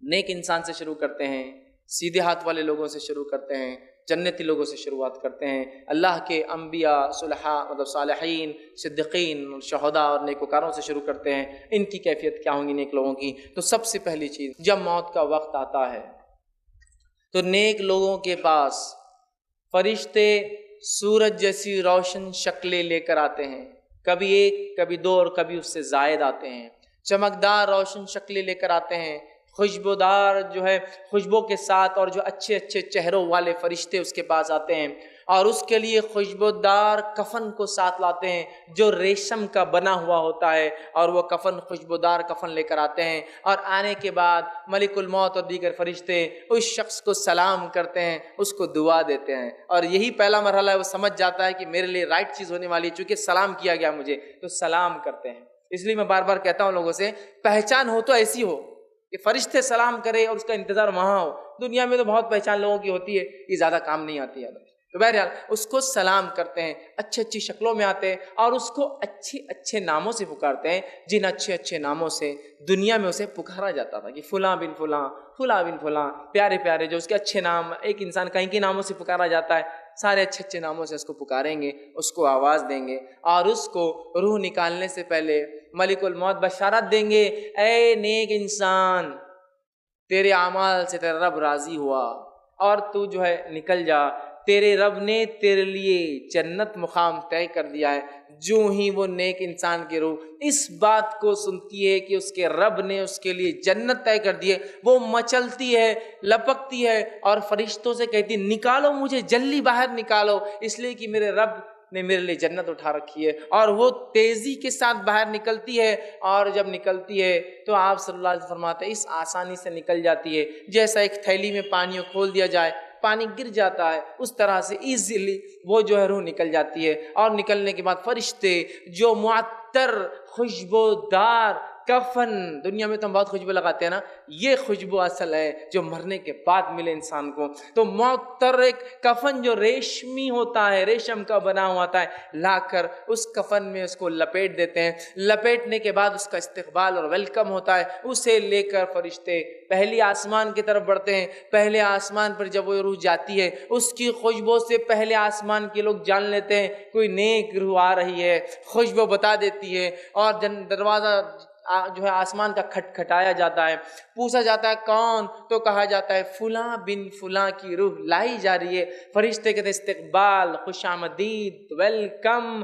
نیک انسان سے شروع کرتے ہیں، سیدھے ہاتھ والے لوگوں سے شروع کرتے ہیں، جنتی لوگوں سے شروعات کرتے ہیں، اللہ کے انبیاء، صلحاء مطلب صالحین، صدیقین، شہداء اور نیکوکاروں سے شروع کرتے ہیں۔ ان کی کیفیت کیا ہوں گی نیک لوگوں کی؟ تو سب سے پہلی چیز، جب موت کا وقت آتا ہے تو نیک لوگوں کے پاس فرشتے سورج جیسی روشن شکلیں لے کر آتے ہیں، کبھی ایک، کبھی دو اور کبھی اس سے زائد آتے ہیں، چمکدار روشن شکلیں لے کر آتے ہیں، خوشبودار جو ہے خوشبو کے ساتھ، اور جو اچھے اچھے چہروں والے فرشتے اس کے پاس آتے ہیں، اور اس کے لیے خوشبودار کفن کو ساتھ لاتے ہیں جو ریشم کا بنا ہوا ہوتا ہے، اور وہ کفن خوشبودار کفن لے کر آتے ہیں، اور آنے کے بعد ملک الموت اور دیگر فرشتے اس شخص کو سلام کرتے ہیں، اس کو دعا دیتے ہیں، اور یہی پہلا مرحلہ ہے، وہ سمجھ جاتا ہے کہ میرے لیے رائٹ چیز ہونے والی ہے، چونکہ سلام کیا گیا مجھے، تو سلام کرتے ہیں۔ اس لیے میں بار بار کہتا ہوں لوگوں سے، پہچان ہو تو ایسی ہو کہ فرشتے سلام کرے اور اس کا انتظار وہاں ہو۔ دنیا میں تو بہت پہچان لوگوں کی ہوتی ہے، یہ زیادہ کام نہیں آتی ہے، تو بہرحال اس کو سلام کرتے ہیں، اچھی اچھی شکلوں میں آتے ہیں، اور اس کو اچھے اچھے ناموں سے پکارتے ہیں، جن اچھے اچھے ناموں سے دنیا میں اسے پکارا جاتا تھا، کہ فلاں بن فلاں، فلاں بن فلاں، پیارے پیارے جو اس کے اچھے نام، ایک انسان کہیں کے ناموں سے پکارا جاتا ہے، سارے اچھے اچھے ناموں سے اس کو پکاریں گے، اس کو آواز دیں گے، اور اس کو روح نکالنے سے پہلے ملک الموت بشارت دیں گے، اے نیک انسان، تیرے اعمال سے تیرا رب راضی ہوا، اور تو جو ہے نکل جا، تیرے رب نے تیرے لیے جنت مقام طے کر دیا ہے۔ جو ہی وہ نیک انسان کی روح اس بات کو سنتی ہے کہ اس کے رب نے اس کے لیے جنت طے کر دی ہے، وہ مچلتی ہے، لپکتی ہے، اور فرشتوں سے کہتی ہے نکالو مجھے، جلدی باہر نکالو، اس لیے کہ میرے رب نے میرے لیے جنت اٹھا رکھی ہے، اور وہ تیزی کے ساتھ باہر نکلتی ہے، اور جب نکلتی ہے تو آپ صلی اللہ علیہ وسلم فرماتے ہیں اس آسانی سے نکل جاتی ہے جیسا ایک تھیلی میں پانی کو کھول دیا جائے، پانی گر جاتا ہے، اس طرح سے ایزیلی وہ جو ہے روح نکل جاتی ہے، اور نکلنے کے بعد فرشتے جو معطر خوشبودار کفن، دنیا میں تو ہم بہت خوشبو لگاتے ہیں نا، یہ خوشبو اصل ہے جو مرنے کے بعد ملے انسان کو، تو معطر ایک کفن جو ریشمی ہوتا ہے، ریشم کا بنا ہوا ہوتا ہے، لا کر اس کفن میں اس کو لپیٹ دیتے ہیں، لپیٹنے کے بعد اس کا استقبال اور ویلکم ہوتا ہے، اسے لے کر فرشتے پہلی آسمان کی طرف بڑھتے ہیں۔ پہلے آسمان پر جب وہ روح جاتی ہے، اس کی خوشبو سے پہلے آسمان کے لوگ جان لیتے ہیں کوئی نیک روح آ رہی ہے، خوشبو بتا دیتی ہے، اور دروازہ جو ہے آسمان کا کھٹکھٹایا جاتا ہے، پوچھا جاتا ہے کون، تو کہا جاتا ہے فلاں بن فلاں کی روح لائی جا رہی ہے، فرشتے کہتے ہیں استقبال، خوش آمدید، ویلکم،